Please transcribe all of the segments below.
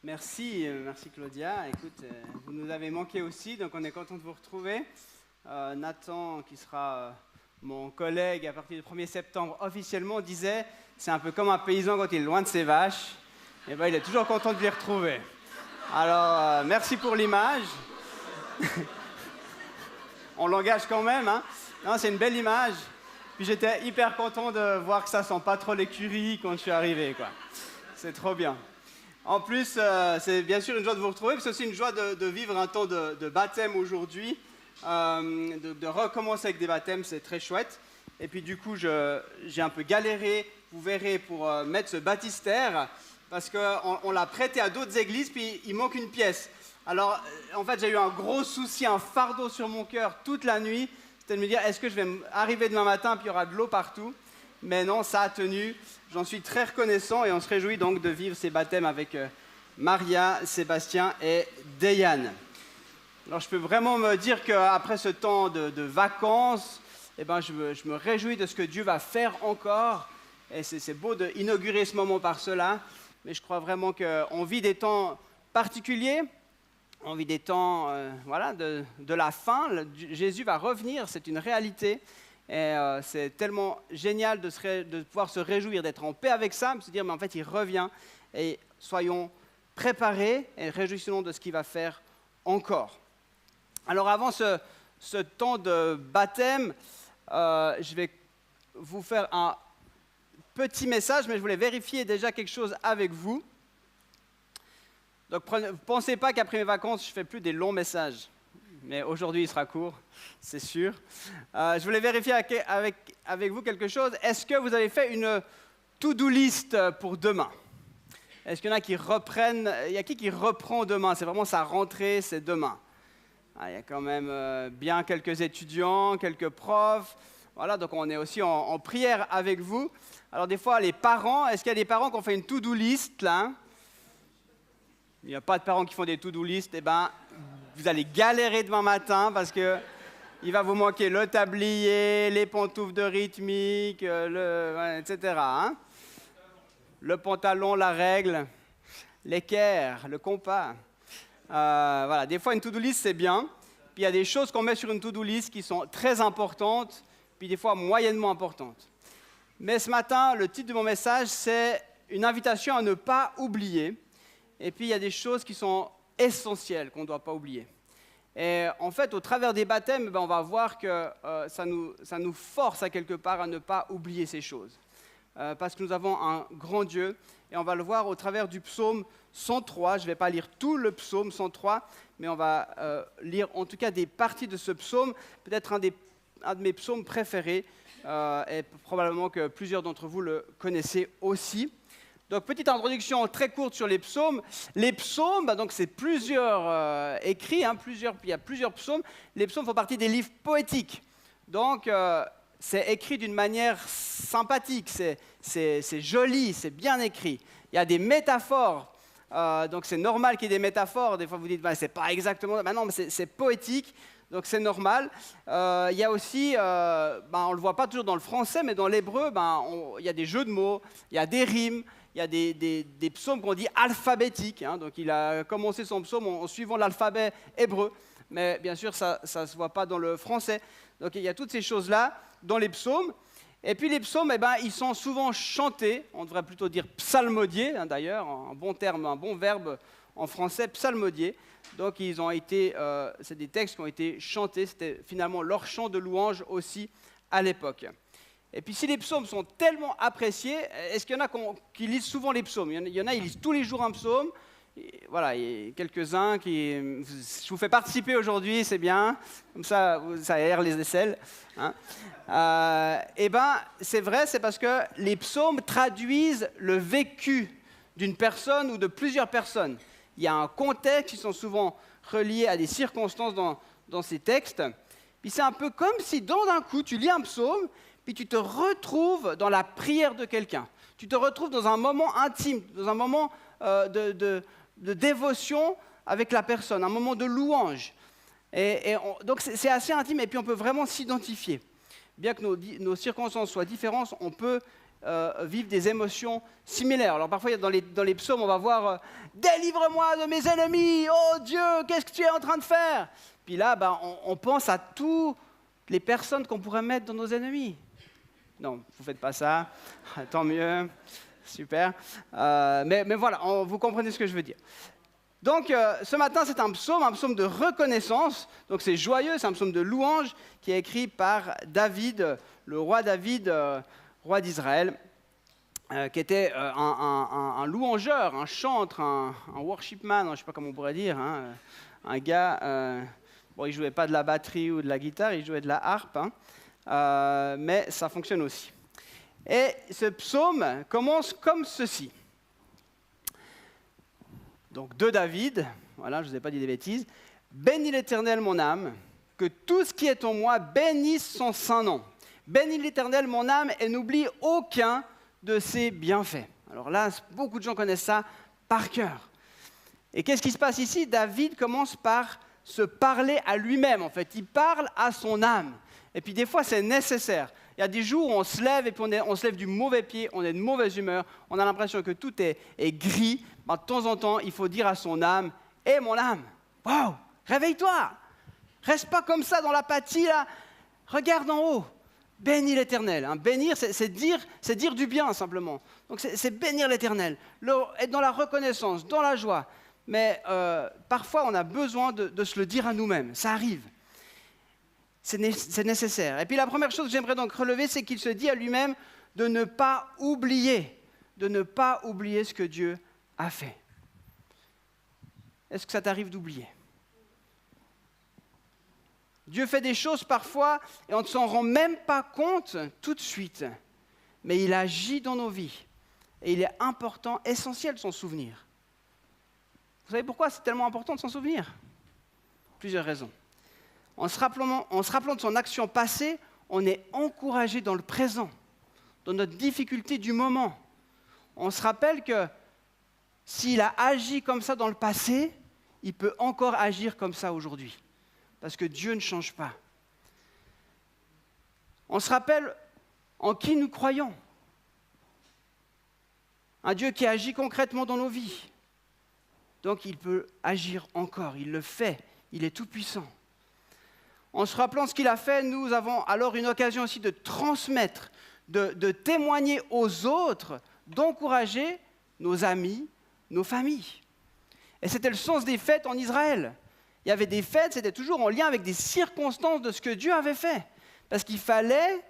Merci Claudia. Écoute, vous nous avez manqué aussi, donc on est content de vous retrouver. Nathan, qui sera mon collègue à partir du 1er septembre officiellement, disait c'est un peu comme un paysan quand il est loin de ses vaches. Et ben, il est toujours content de les retrouver. Alors, merci pour l'image. On l'engage quand même, hein. Non, c'est une belle image. Puis j'étais hyper content de voir que ça sent pas trop l'écurie quand je suis arrivé, quoi. C'est trop bien. En plus, c'est bien sûr une joie de vous retrouver, mais c'est aussi une joie de vivre un temps de baptême aujourd'hui, de recommencer avec des baptêmes, c'est très chouette. Et puis du coup, j'ai un peu galéré, vous verrez, pour mettre ce baptistère, parce qu'on l'a prêté à d'autres églises, puis il manque une pièce. Alors, en fait, j'ai eu un gros souci, un fardeau sur mon cœur toute la nuit, c'était de me dire, est-ce que je vais arriver demain matin, puis il y aura de l'eau partout? Mais non, ça a tenu. J'en suis très reconnaissant et on se réjouit donc de vivre ces baptêmes avec Maria, Sébastien et Deyane. Alors je peux vraiment me dire qu'après ce temps de vacances, eh ben, je me réjouis de ce que Dieu va faire encore. Et c'est beau d'inaugurer ce moment par cela, mais je crois vraiment qu'on vit des temps particuliers, on vit des temps de la fin. Jésus va revenir, c'est une réalité. Et c'est tellement génial de pouvoir se réjouir, d'être en paix avec ça, de se dire, mais en fait, il revient. Et soyons préparés et réjouissons de ce qu'il va faire encore. Alors, avant ce temps de baptême, je vais vous faire un petit message, mais je voulais vérifier déjà quelque chose avec vous. Donc, ne pensez pas qu'après mes vacances, je ne fais plus des longs messages. Mais aujourd'hui, il sera court, c'est sûr. Je voulais vérifier avec vous quelque chose. Est-ce que vous avez fait une to-do list pour demain? Est-ce qu'il y en a qui reprennent? Il y a qui reprend demain? C'est vraiment sa rentrée, c'est demain. Il y a quand même bien quelques étudiants, quelques profs. Voilà, donc on est aussi en prière avec vous. Alors des fois, les parents, est-ce qu'il y a des parents qui ont fait une to-do list là? Il n'y a pas de parents qui font des to-do list. Eh bien, vous allez galérer demain matin parce qu'il va vous manquer le tablier, les pantoufles de rythmique, etc. Hein? Le pantalon, la règle, l'équerre, le compas. Voilà. Des fois, une to-do list, c'est bien. Puis il y a des choses qu'on met sur une to-do list qui sont très importantes, puis des fois moyennement importantes. Mais ce matin, le titre de mon message, c'est une invitation à ne pas oublier. Et puis, il y a des choses qui sont essentielles, qu'on ne doit pas oublier. Et en fait, au travers des baptêmes, on va voir que ça nous force à quelque part à ne pas oublier ces choses. Parce que nous avons un grand Dieu, et on va le voir au travers du psaume 103. Je ne vais pas lire tout le psaume 103, mais on va lire en tout cas des parties de ce psaume, peut-être un de mes psaumes préférés, et probablement que plusieurs d'entre vous le connaissez aussi. Donc, petite introduction très courte sur les psaumes. Les psaumes, donc c'est plusieurs écrits, il y a plusieurs psaumes. Les psaumes font partie des livres poétiques. Donc, c'est écrit d'une manière sympathique, c'est joli, c'est bien écrit. Il y a des métaphores, donc c'est normal qu'il y ait des métaphores. Des fois, vous dites, c'est pas exactement... non, mais c'est poétique, donc c'est normal. Il y a aussi, on ne le voit pas toujours dans le français, mais dans l'hébreu, il y a des jeux de mots, il y a des rimes. Il y a des psaumes qu'on dit alphabétiques, hein, donc il a commencé son psaume en suivant l'alphabet hébreu, mais bien sûr ça ne se voit pas dans le français. Donc il y a toutes ces choses-là dans les psaumes. Et puis les psaumes, ils sont souvent chantés, on devrait plutôt dire psalmodiés, hein, d'ailleurs, un bon terme, un bon verbe en français, psalmodiés. Donc ils ont été, c'est des textes qui ont été chantés, c'était finalement leur chant de louange aussi à l'époque. Et puis si les psaumes sont tellement appréciés, est-ce qu'il y en a qui lisent souvent les psaumes? Il y en a, ils lisent tous les jours un psaume. Et voilà, il y a quelques-uns qui... Je vous fais participer aujourd'hui, c'est bien. Comme ça aère les aisselles. Hein. C'est vrai, c'est parce que les psaumes traduisent le vécu d'une personne ou de plusieurs personnes. Il y a un contexte, ils sont souvent reliés à des circonstances dans ces textes. Puis c'est un peu comme si, d'un coup, tu lis un psaume, puis tu te retrouves dans la prière de quelqu'un. Tu te retrouves dans un moment intime, dans un moment de dévotion avec la personne, un moment de louange. Donc c'est assez intime, et puis on peut vraiment s'identifier. Bien que nos circonstances soient différentes, on peut vivent des émotions similaires. Alors parfois, dans les psaumes, on va voir délivre-moi de mes ennemis, oh Dieu, qu'est-ce que tu es en train de faire? Puis là, on pense à toutes les personnes qu'on pourrait mettre dans nos ennemis. Non, vous ne faites pas ça, tant mieux, super. Mais voilà, vous comprenez ce que je veux dire. Donc, ce matin, c'est un psaume de reconnaissance. Donc, c'est joyeux, c'est un psaume de louange qui est écrit par David, le roi David, roi d'Israël, qui était un louangeur, un chantre, un worshipman, je ne sais pas comment on pourrait dire, hein, un gars, bon, il ne jouait pas de la batterie ou de la guitare, il jouait de la harpe, hein, mais ça fonctionne aussi. Et ce psaume commence comme ceci. Donc de David, voilà, je ne vous ai pas dit des bêtises. Bénis l'Éternel mon âme, que tout ce qui est en moi bénisse son saint nom. Bénis l'Éternel mon âme et n'oublie aucun de ses bienfaits. Alors là, beaucoup de gens connaissent ça par cœur. Et qu'est-ce qui se passe ici? David commence par se parler à lui-même, en fait. Il parle à son âme. Et puis des fois, c'est nécessaire. Il y a des jours où on se lève et puis on se lève du mauvais pied, on est de mauvaise humeur, on a l'impression que tout est gris. De temps en temps, il faut dire à son âme, « Hé mon âme, wow, réveille-toi, reste pas comme ça dans l'apathie là, regarde en haut, bénis l'Éternel. Hein. Bénir, c'est dire du bien simplement. Donc c'est bénir l'Éternel, être dans la reconnaissance, dans la joie. Mais parfois, on a besoin de se le dire à nous-mêmes, ça arrive. C'est nécessaire. Et puis la première chose que j'aimerais donc relever, c'est qu'il se dit à lui-même de ne pas oublier ce que Dieu a fait. Est-ce que ça t'arrive d'oublier? Dieu fait des choses parfois et on ne s'en rend même pas compte tout de suite. Mais il agit dans nos vies. Et il est important, essentiel de s'en souvenir. Vous savez pourquoi c'est tellement important de s'en souvenir? Plusieurs raisons. En se rappelant de son action passée, on est encouragé dans le présent, dans notre difficulté du moment. On se rappelle que s'il a agi comme ça dans le passé, il peut encore agir comme ça aujourd'hui. Parce que Dieu ne change pas. On se rappelle en qui nous croyons. Un Dieu qui agit concrètement dans nos vies. Donc il peut agir encore, il le fait, il est tout puissant. En se rappelant ce qu'il a fait, nous avons alors une occasion aussi de transmettre, de témoigner aux autres, d'encourager nos amis, nos familles. Et c'était le sens des fêtes en Israël. Il y avait des fêtes, c'était toujours en lien avec des circonstances de ce que Dieu avait fait. Parce qu'il fallait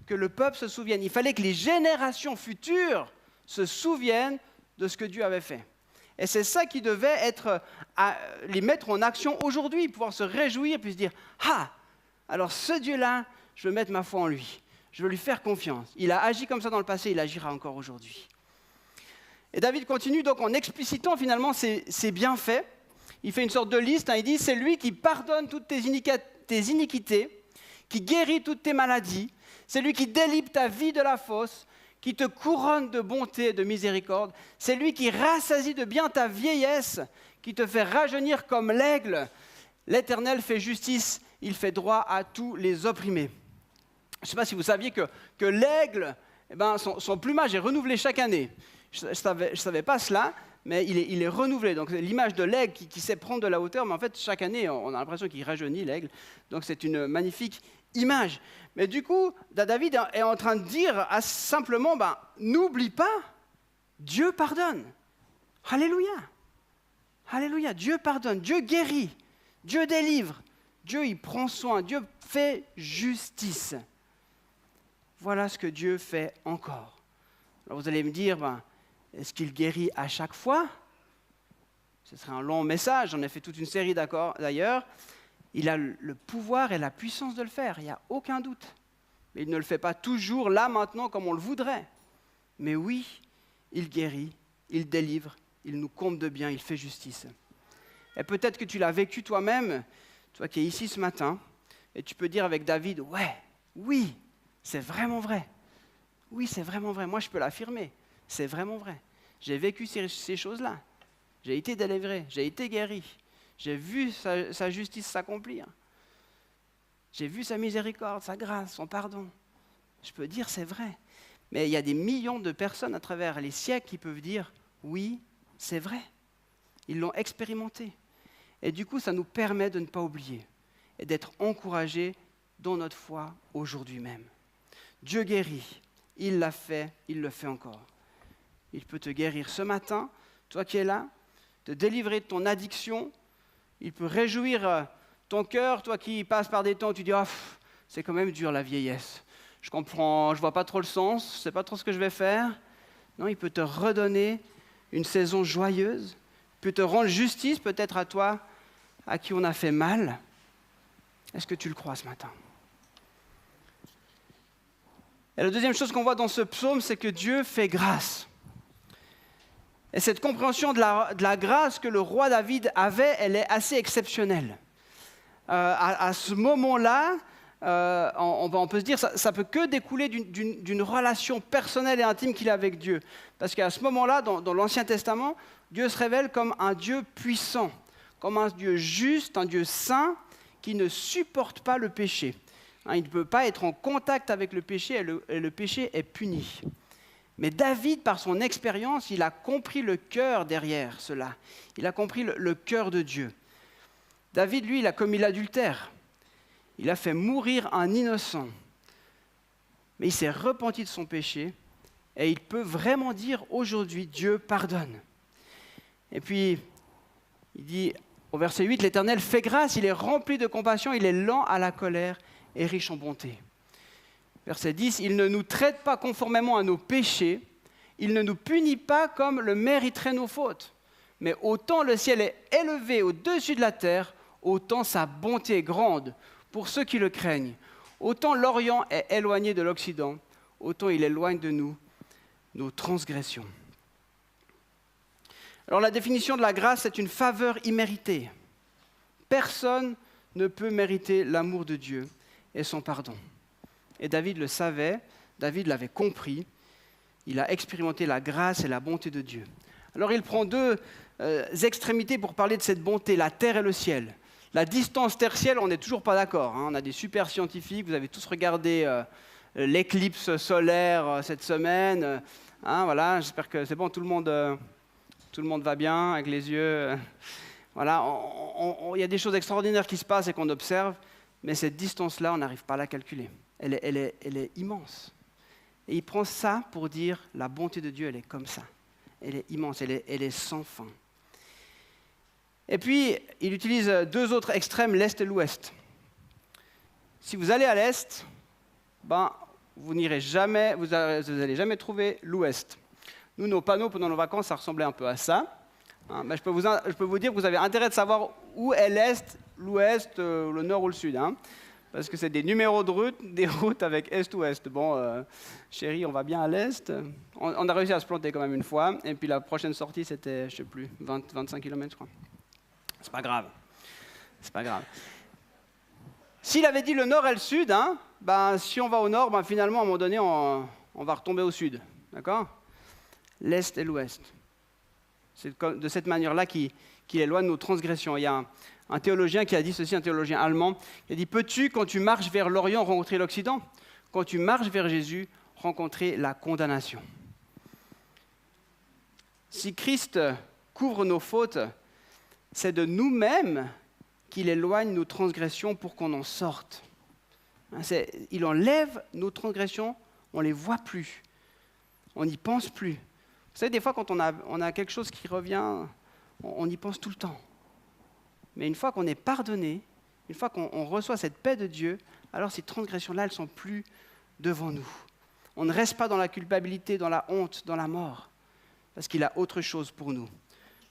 que le peuple se souvienne, il fallait que les générations futures se souviennent de ce que Dieu avait fait. Et c'est ça qui devait les mettre en action aujourd'hui, pouvoir se réjouir, puis se dire « Ah, alors ce Dieu-là, je veux mettre ma foi en lui, je veux lui faire confiance. Il a agi comme ça dans le passé, il agira encore aujourd'hui. » Et David continue donc en explicitant finalement ses bienfaits. Il fait une sorte de liste, il dit « C'est lui qui pardonne toutes tes iniquités, qui guérit toutes tes maladies, c'est lui qui délivre ta vie de la fosse, qui te couronne de bonté et de miséricorde. C'est lui qui rassasie de bien ta vieillesse, qui te fait rajeunir comme l'aigle. L'Éternel fait justice, il fait droit à tous les opprimés. » Je ne sais pas si vous saviez que l'aigle, son plumage est renouvelé chaque année. Je ne savais pas cela, mais il est renouvelé. Donc l'image de l'aigle qui sait prendre de la hauteur, mais en fait chaque année, on a l'impression qu'il rajeunit l'aigle. Donc c'est une magnifique image. Mais du coup, David est en train de dire simplement, n'oublie pas, Dieu pardonne. Alléluia. Alléluia. Dieu pardonne, Dieu guérit, Dieu délivre, Dieu il prend soin, Dieu fait justice. Voilà ce que Dieu fait encore. Alors vous allez me dire, est-ce qu'il guérit à chaque fois? Ce serait un long message, j'en ai fait toute une série d'ailleurs. Il a le pouvoir et la puissance de le faire, il n'y a aucun doute. Mais il ne le fait pas toujours là, maintenant, comme on le voudrait. Mais oui, il guérit, il délivre, il nous comble de bien, il fait justice. Et peut-être que tu l'as vécu toi-même, toi qui es ici ce matin, et tu peux dire avec David, oui, c'est vraiment vrai. Oui, c'est vraiment vrai, moi je peux l'affirmer, c'est vraiment vrai. J'ai vécu ces choses-là, j'ai été délivré, j'ai été guéri. J'ai vu sa justice s'accomplir. J'ai vu sa miséricorde, sa grâce, son pardon. Je peux dire c'est vrai. Mais il y a des millions de personnes à travers les siècles qui peuvent dire « oui, c'est vrai ». Ils l'ont expérimenté. Et du coup, ça nous permet de ne pas oublier et d'être encouragés dans notre foi aujourd'hui même. Dieu guérit, il l'a fait, il le fait encore. Il peut te guérir ce matin, toi qui es là, te délivrer de ton addiction. Il peut réjouir ton cœur, toi qui passes par des temps où tu dis « Ah, c'est quand même dur la vieillesse. Je comprends, je vois pas trop le sens, je sais pas trop ce que je vais faire. » Non, il peut te redonner une saison joyeuse. Il peut te rendre justice peut-être à toi, à qui on a fait mal. Est-ce que tu le crois ce matin? Et la deuxième chose qu'on voit dans ce psaume, c'est que Dieu fait grâce. Et cette compréhension de la grâce que le roi David avait, elle est assez exceptionnelle. À ce moment-là, on peut se dire, ça peut que découler d'une relation personnelle et intime qu'il a avec Dieu. Parce qu'à ce moment-là, dans l'Ancien Testament, Dieu se révèle comme un Dieu puissant, comme un Dieu juste, un Dieu saint, qui ne supporte pas le péché. Il ne peut pas être en contact avec le péché et le péché est puni. Mais David, par son expérience, il a compris le cœur derrière cela. Il a compris le cœur de Dieu. David, lui, il a commis l'adultère. Il a fait mourir un innocent. Mais il s'est repenti de son péché et il peut vraiment dire aujourd'hui, Dieu pardonne. Et puis, il dit au verset 8, l'Éternel fait grâce, il est rempli de compassion, il est lent à la colère et riche en bonté. Verset 10, il ne nous traite pas conformément à nos péchés, il ne nous punit pas comme le mériterait nos fautes. Mais autant le ciel est élevé au-dessus de la terre, autant sa bonté est grande pour ceux qui le craignent. Autant l'Orient est éloigné de l'Occident, autant il éloigne de nous nos transgressions. Alors la définition de la grâce, c'est une faveur imméritée. Personne ne peut mériter l'amour de Dieu et son pardon. Et David le savait, David l'avait compris, il a expérimenté la grâce et la bonté de Dieu. Alors il prend deux extrémités pour parler de cette bonté, la terre et le ciel. La distance terre-ciel, on n'est toujours pas d'accord. On a des super scientifiques, vous avez tous regardé l'éclipse solaire cette semaine. Voilà, j'espère que c'est bon, tout le monde va bien avec les yeux. Voilà, il y a des choses extraordinaires qui se passent et qu'on observe, mais cette distance-là, on n'arrive pas à la calculer. Elle est immense. Et il prend ça pour dire la bonté de Dieu, elle est comme ça. Elle est immense, elle est sans fin. Et puis, il utilise deux autres extrêmes, l'Est et l'Ouest. Si vous allez à l'Est, vous n'allez jamais trouver l'Ouest. Nous, nos panneaux pendant nos vacances, ça ressemblait un peu à ça. Je peux vous dire que vous avez intérêt de savoir où est l'Est, l'Ouest, le Nord ou le Sud. Parce que c'est des numéros de route, des routes avec Est-Ouest. Bon, chérie, on va bien à l'Est. On a réussi à se planter quand même une fois. Et puis la prochaine sortie, c'était, je ne sais plus, 25 km, je crois. C'est pas grave. C'est pas grave. S'il avait dit le Nord et le Sud, si on va au Nord, finalement, à un moment donné, on va retomber au Sud. D'accord ? L'Est et l'Ouest. C'est de cette manière-là qu'il éloigne nos transgressions. Il y a un théologien qui a dit ceci, un théologien allemand, il a dit « Peux-tu, quand tu marches vers l'Orient, rencontrer l'Occident ? Quand tu marches vers Jésus, rencontrer la condamnation. » Si Christ couvre nos fautes, c'est de nous-mêmes qu'il éloigne nos transgressions pour qu'on en sorte. Il enlève nos transgressions, on ne les voit plus, on n'y pense plus. Vous savez, des fois, quand on a quelque chose qui revient, on y pense tout le temps. Mais une fois qu'on est pardonné, une fois qu'on reçoit cette paix de Dieu, alors ces transgressions-là, elles ne sont plus devant nous. On ne reste pas dans la culpabilité, dans la honte, dans la mort, parce qu'il a autre chose pour nous,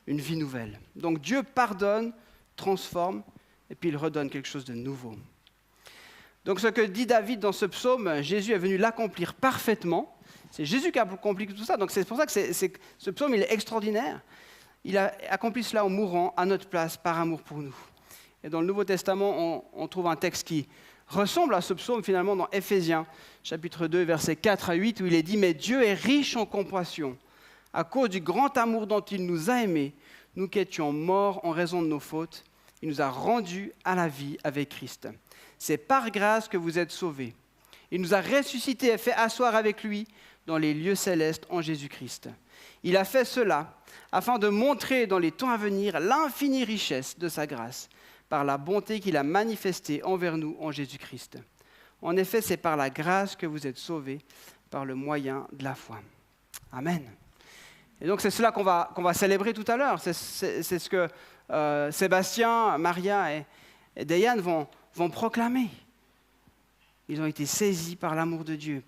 une vie nouvelle. Donc Dieu pardonne, transforme, et puis il redonne quelque chose de nouveau. Donc ce que dit David dans ce psaume, Jésus est venu l'accomplir parfaitement. C'est Jésus qui a accompli tout ça, donc c'est pour ça que ce psaume il est extraordinaire. Il a accompli cela en mourant à notre place par amour pour nous. Et dans le Nouveau Testament, on trouve un texte qui ressemble à ce psaume finalement dans Éphésiens, chapitre 2, versets 4 à 8, où il est dit « Mais Dieu est riche en compassion, à cause du grand amour dont il nous a aimés, nous qui étions morts en raison de nos fautes, il nous a rendus à la vie avec Christ. C'est par grâce que vous êtes sauvés. Il nous a ressuscités et fait asseoir avec lui dans les lieux célestes en Jésus-Christ. Il a fait cela afin de montrer dans les temps à venir l'infinie richesse de sa grâce par la bonté qu'il a manifestée envers nous en Jésus-Christ. En effet, c'est par la grâce que vous êtes sauvés par le moyen de la foi. Amen. Et donc c'est cela qu'on va célébrer tout à l'heure. C'est ce que Sébastien, Maria et Diane vont proclamer. Ils ont été saisis par l'amour de Dieu.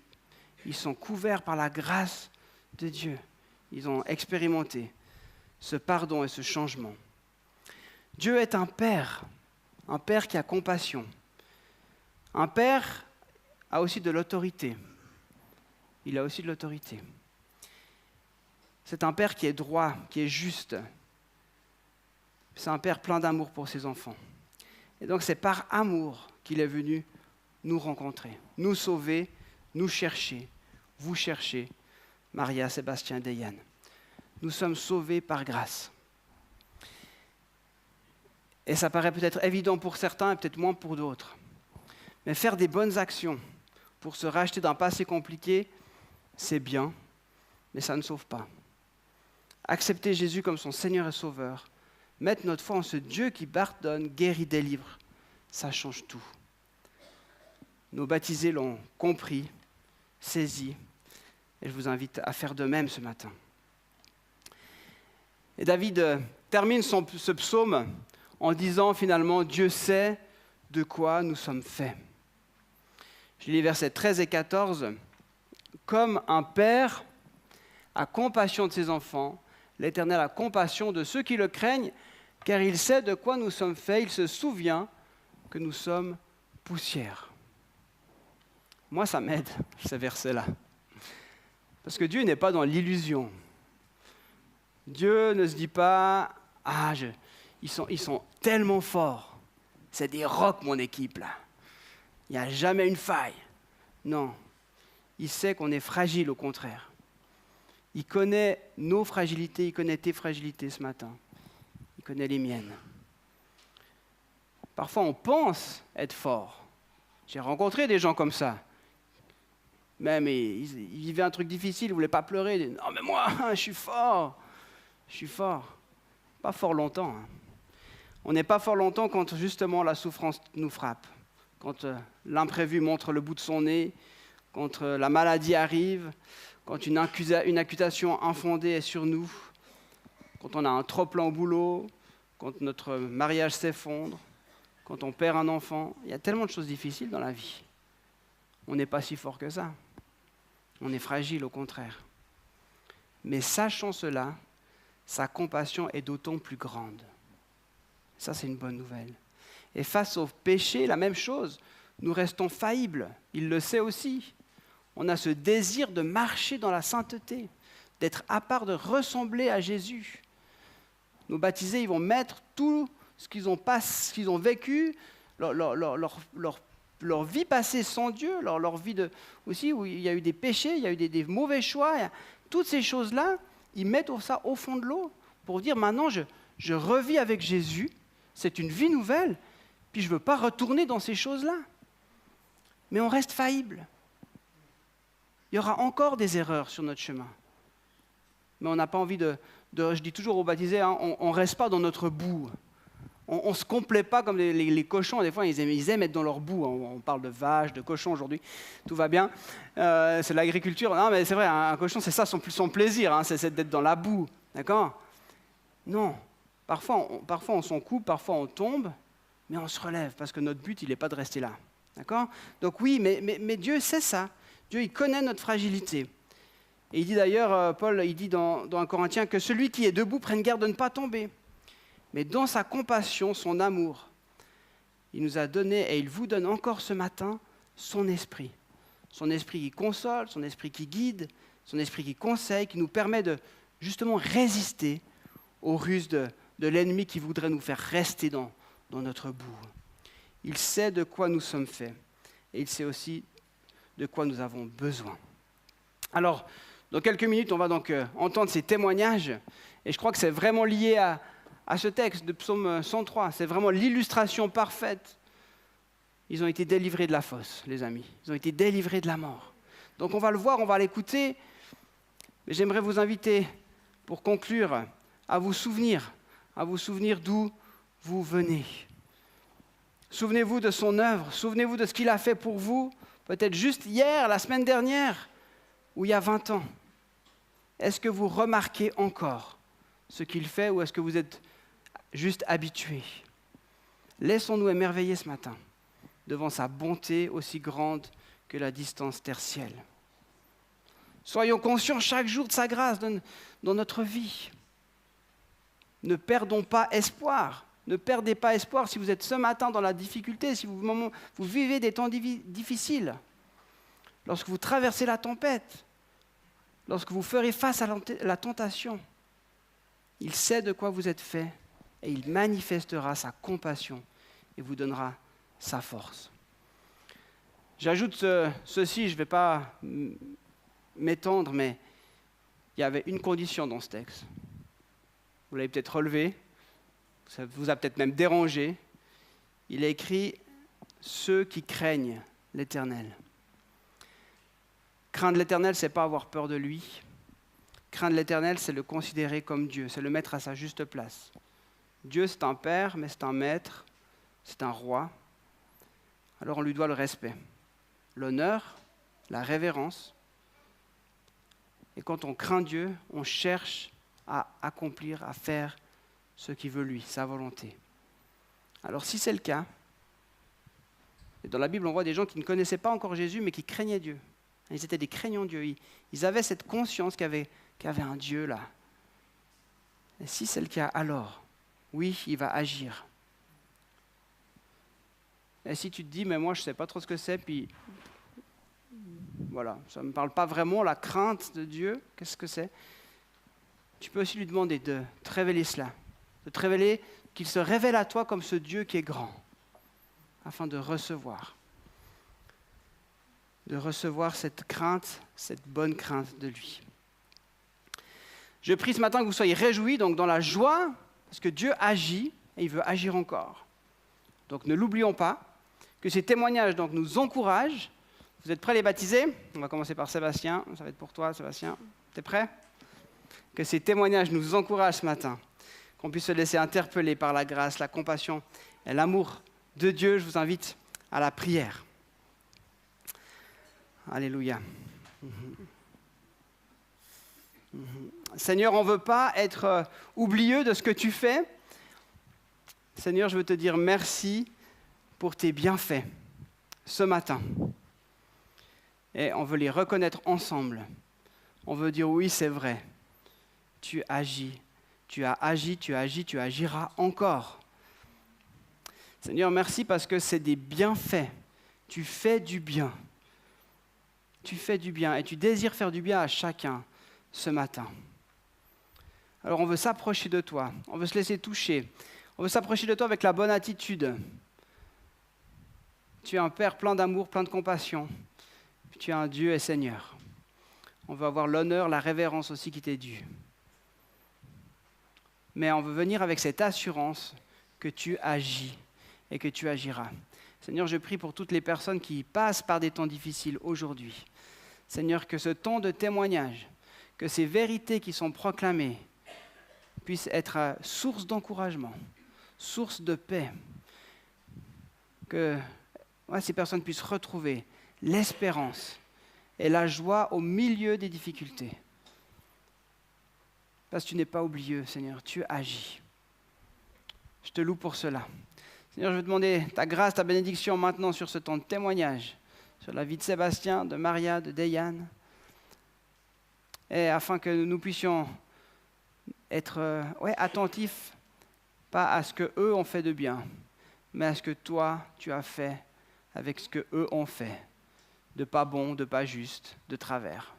Ils sont couverts par la grâce de Dieu. Ils ont expérimenté ce pardon et ce changement. Dieu est un père qui a compassion. Un père a aussi de l'autorité. Il a aussi de l'autorité. C'est un père qui est droit, qui est juste. C'est un père plein d'amour pour ses enfants. Et donc c'est par amour qu'il est venu nous rencontrer, nous sauver, nous chercher, vous chercher, Maria, Sébastien, Diane. Nous sommes sauvés par grâce. Et ça paraît peut-être évident pour certains et peut-être moins pour d'autres. Mais faire des bonnes actions pour se racheter d'un passé compliqué, c'est bien, mais ça ne sauve pas. Accepter Jésus comme son Seigneur et Sauveur, mettre notre foi en ce Dieu qui pardonne, guérit, délivre, ça change tout. Nos baptisés l'ont compris, saisi, et je vous invite à faire de même ce matin. Et David termine ce psaume en disant finalement « Dieu sait de quoi nous sommes faits ». Je lis les versets 13 et 14. « Comme un père a compassion de ses enfants, l'Éternel a compassion de ceux qui le craignent, car il sait de quoi nous sommes faits, il se souvient que nous sommes poussière. » Moi, ça m'aide, ces versets-là. Parce que Dieu n'est pas dans l'illusion. Dieu ne se dit pas « Ah, ils sont tellement forts. C'est des rocs, mon équipe, là. Il n'y a jamais une faille. » Non. Il sait qu'on est fragile, au contraire. Il connaît nos fragilités, il connaît tes fragilités ce matin. Il connaît les miennes. Parfois, on pense être fort. J'ai rencontré des gens comme ça. Même, ils vivaient un truc difficile, ils ne voulaient pas pleurer. Ils disaient, non, mais moi, je suis fort. Je suis fort. Pas fort longtemps. On n'est pas fort longtemps quand, justement, la souffrance nous frappe. Quand l'imprévu montre le bout de son nez, quand la maladie arrive, quand une accusation infondée est sur nous, quand on a un trop-plein au boulot, quand notre mariage s'effondre, quand on perd un enfant. Il y a tellement de choses difficiles dans la vie. On n'est pas si fort que ça. On est fragile, au contraire. Mais sachant cela, sa compassion est d'autant plus grande. Ça, c'est une bonne nouvelle. Et face au péché, la même chose. Nous restons faillibles. Il le sait aussi. On a ce désir de marcher dans la sainteté, d'être à part, de ressembler à Jésus. Nos baptisés, ils vont mettre tout ce qu'ils ont vécu, leur vie passée sans Dieu, leur vie aussi où il y a eu des péchés, il y a eu des mauvais choix. Toutes ces choses-là, ils mettent ça au fond de l'eau pour dire maintenant, je revis avec Jésus, c'est une vie nouvelle, puis je ne veux pas retourner dans ces choses-là. Mais on reste faillible. Il y aura encore des erreurs sur notre chemin. Mais on n'a pas envie je dis toujours aux baptisés, hein, on ne reste pas dans notre boue. On ne se complaît pas comme les cochons. Des fois, ils aiment être dans leur boue. On parle de vaches, de cochons aujourd'hui. Tout va bien. C'est de l'agriculture. Non, mais c'est vrai, un cochon, c'est ça son plaisir. Hein, c'est d'être dans la boue. D'accord ? Non. Parfois, on s'en coupe, parfois, on tombe. Mais on se relève parce que notre but, il n'est pas de rester là. D'accord ? Donc oui, mais Dieu sait ça. Dieu, il connaît notre fragilité. Et il dit d'ailleurs, Paul, il dit dans 1 Corinthiens, que celui qui est debout prenne garde de ne pas tomber. Mais dans sa compassion, son amour, il nous a donné, et il vous donne encore ce matin, son esprit. Son esprit qui console, son esprit qui guide, son esprit qui conseille, qui nous permet de justement résister aux ruses de l'ennemi qui voudrait nous faire rester dans notre boue. Il sait de quoi nous sommes faits, et il sait aussi de quoi nous avons besoin. Alors, dans quelques minutes, on va donc entendre ces témoignages, et je crois que c'est vraiment lié à ce texte de Psaume 103. C'est vraiment l'illustration parfaite ils ont été délivrés de la fosse, les amis. Ils ont été délivrés de la mort. Donc on va le voir, on va l'écouter. Mais j'aimerais vous inviter, pour conclure, à vous souvenir d'où vous venez. Souvenez-vous de son œuvre, souvenez-vous de ce qu'il a fait pour vous, peut-être juste hier, la semaine dernière, ou il y a 20 ans. Est-ce que vous remarquez encore ce qu'il fait ou est-ce que vous êtes juste habitué? Laissons-nous émerveiller ce matin devant sa bonté aussi grande que la distance tertielle. Soyons conscients chaque jour de sa grâce dans notre vie. Ne perdons pas espoir. Ne perdez pas espoir si vous êtes ce matin dans la difficulté, si vous vivez des temps difficiles, lorsque vous traversez la tempête, lorsque vous ferez face à la tentation. Il sait de quoi vous êtes fait et il manifestera sa compassion et vous donnera sa force. J'ajoute ceci, je ne vais pas m'étendre, mais il y avait une condition dans ce texte. Vous l'avez peut-être relevé, ça vous a peut-être même dérangé. Il est écrit « Ceux qui craignent l'Éternel ». Craindre l'Éternel, ce n'est pas avoir peur de lui. Craindre l'Éternel, c'est le considérer comme Dieu, c'est le mettre à sa juste place. Dieu, c'est un père, mais c'est un maître, c'est un roi. Alors on lui doit le respect, l'honneur, la révérence. Et quand on craint Dieu, on cherche à accomplir, à faire ce qu'il veut lui, sa volonté. Alors si c'est le cas, et dans la Bible on voit des gens qui ne connaissaient pas encore Jésus, mais qui craignaient Dieu. Ils étaient des craignants de Dieu. Ils avaient cette conscience qu'il y avait un Dieu là. Et si c'est le cas, alors, oui, il va agir. Et si tu te dis, mais moi je ne sais pas trop ce que c'est, puis voilà, ça ne me parle pas vraiment, la crainte de Dieu, qu'est-ce que c'est? Tu peux aussi lui demander de te révéler cela, de te révéler, qu'il se révèle à toi comme ce Dieu qui est grand, afin de recevoir cette crainte, cette bonne crainte de lui. Je prie ce matin que vous soyez réjouis, donc dans la joie, parce que Dieu agit et il veut agir encore. Donc ne l'oublions pas, que ces témoignages donc, nous encouragent. Vous êtes prêts les baptisés? On va commencer par Sébastien, ça va être pour toi Sébastien. T'es prêt? Que ces témoignages nous encouragent ce matin, qu'on puisse se laisser interpeller par la grâce, la compassion et l'amour de Dieu. Je vous invite à la prière. Alléluia. Seigneur, on ne veut pas être oublieux de ce que tu fais. Seigneur, je veux te dire merci pour tes bienfaits ce matin. Et on veut les reconnaître ensemble. On veut dire oui, c'est vrai. Tu agis, tu as agi, tu agis, tu agiras encore. Seigneur, merci parce que c'est des bienfaits. Tu fais du bien. Tu fais du bien et tu désires faire du bien à chacun ce matin. Alors on veut s'approcher de toi, on veut se laisser toucher, on veut s'approcher de toi avec la bonne attitude. Tu es un Père plein d'amour, plein de compassion. Tu es un Dieu et Seigneur. On veut avoir l'honneur, la révérence aussi qui t'est due. Mais on veut venir avec cette assurance que tu agis et que tu agiras. Seigneur, je prie pour toutes les personnes qui passent par des temps difficiles aujourd'hui. Seigneur, que ce temps de témoignage, que ces vérités qui sont proclamées puissent être source d'encouragement, source de paix. Que ces personnes puissent retrouver l'espérance et la joie au milieu des difficultés. Parce que tu n'es pas oublieux, Seigneur, tu agis. Je te loue pour cela. Seigneur, je veux demander ta grâce, ta bénédiction maintenant sur ce temps de témoignage, sur la vie de Sébastien, de Maria, de Deyane, et afin que nous puissions être attentifs, pas à ce qu'eux ont fait de bien, mais à ce que toi, tu as fait avec ce qu'eux ont fait, de pas bon, de pas juste, de travers.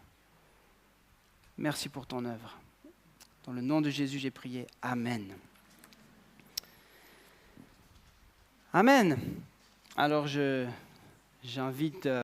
Merci pour ton œuvre. Dans le nom de Jésus, j'ai prié. Amen. Amen. Alors, j'invite